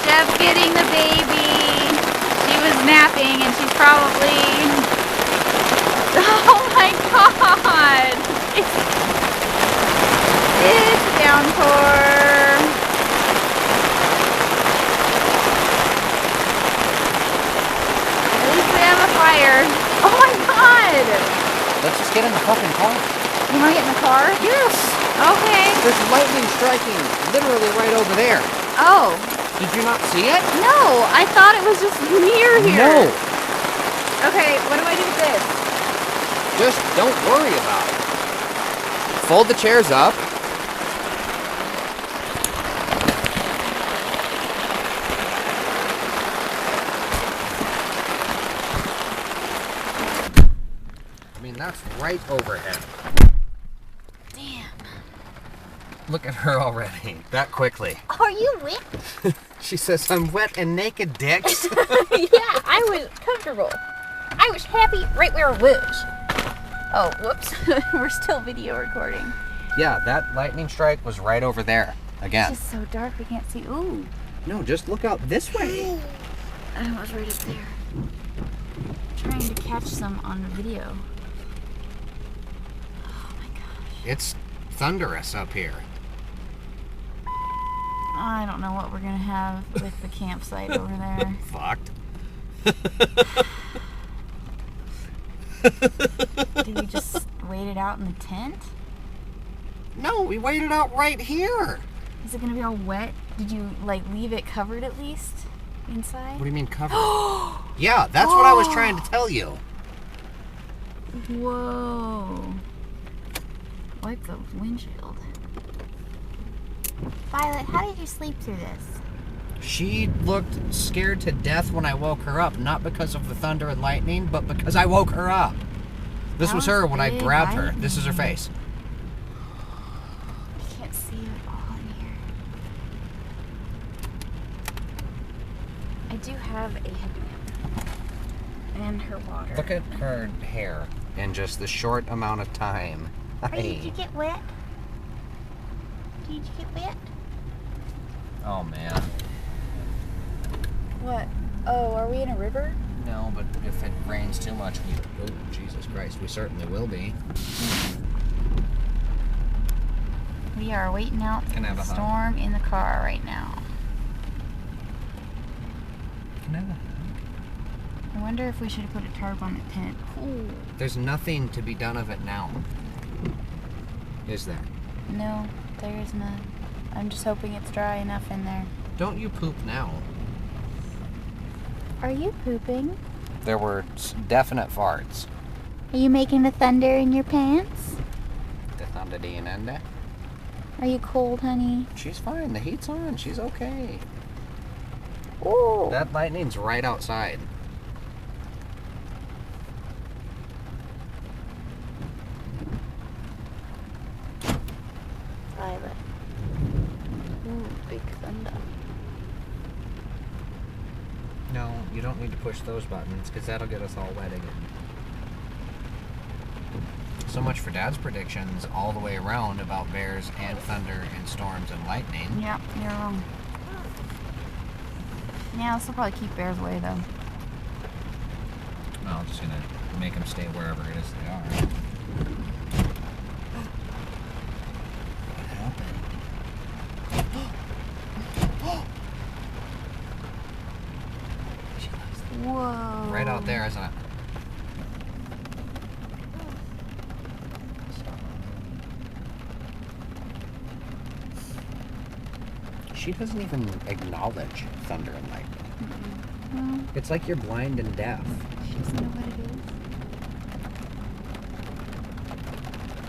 Steph's getting the baby. She was napping and she's probably... Oh my god! It's a downpour. At least we have a fire. Oh my god! Let's just get in the fucking car. You want to get in the car? Yes! Okay. There's lightning striking literally right over there. Oh. Did you not see it? No, I thought it was just near here. No. Okay, what do I do with this? Just don't worry about it. Fold the chairs up. I mean, that's right overhead. Damn. Look at her already. That quickly. Are you wet? She says, I'm wet and naked, dicks. Yeah, I was comfortable. I was happy right where I was. Oh, whoops. We're still video recording. Yeah, that lightning strike was right over there. Again. It's just so dark we can't see. Ooh. No, just look out this way. I was right up there. Trying to catch some on video. Oh my gosh. It's thunderous up here. I don't know what we're gonna have with the campsite over there. Fucked. Did we just wait it out in the tent? No, we waited out right here. Is it gonna be all wet? Did you like leave it covered at least inside? What do you mean covered? Yeah, that's what I was trying to tell you. Whoa. Wipe the windshield. Violet, how did you sleep through this? She looked scared to death when I woke her up, not because of the thunder and lightning, but because I woke her up. This was her when I grabbed her. This is her face. I can't see it all in here. I do have a headlamp. And her water. Look at her hair in just the short amount of time. Did you get wet? Did you get wet? Oh, man. What? Oh, are we in a river? No, but if it rains too much, oh, Jesus Christ, we certainly will be. We are waiting out Can I have the a hug? storm in the car right now. Can I have a hug? I wonder if we should have put a tarp on the tent. Ooh. There's nothing to be done of it now. Is there? No, there is none. I'm just hoping it's dry enough in there. Don't you poop now. Are you pooping? There were definite farts. Are you making the thunder in your pants? The thunder DNN. Are you cold, honey? She's fine. The heat's on. She's okay. Ooh. That lightning's right outside. Violet. Ooh, big thunder. No, you don't need to push those buttons because that'll get us all wet again. So much for Dad's predictions all the way around about bears and thunder and storms and lightning. Yep, you're wrong. Yeah, this will probably keep bears away though. No, I'm just gonna make them stay wherever it is they are. What happened? Whoa. Right out there, isn't it? She doesn't even acknowledge thunder and lightning. Well, It's like you're blind and deaf. she doesn't know what it is.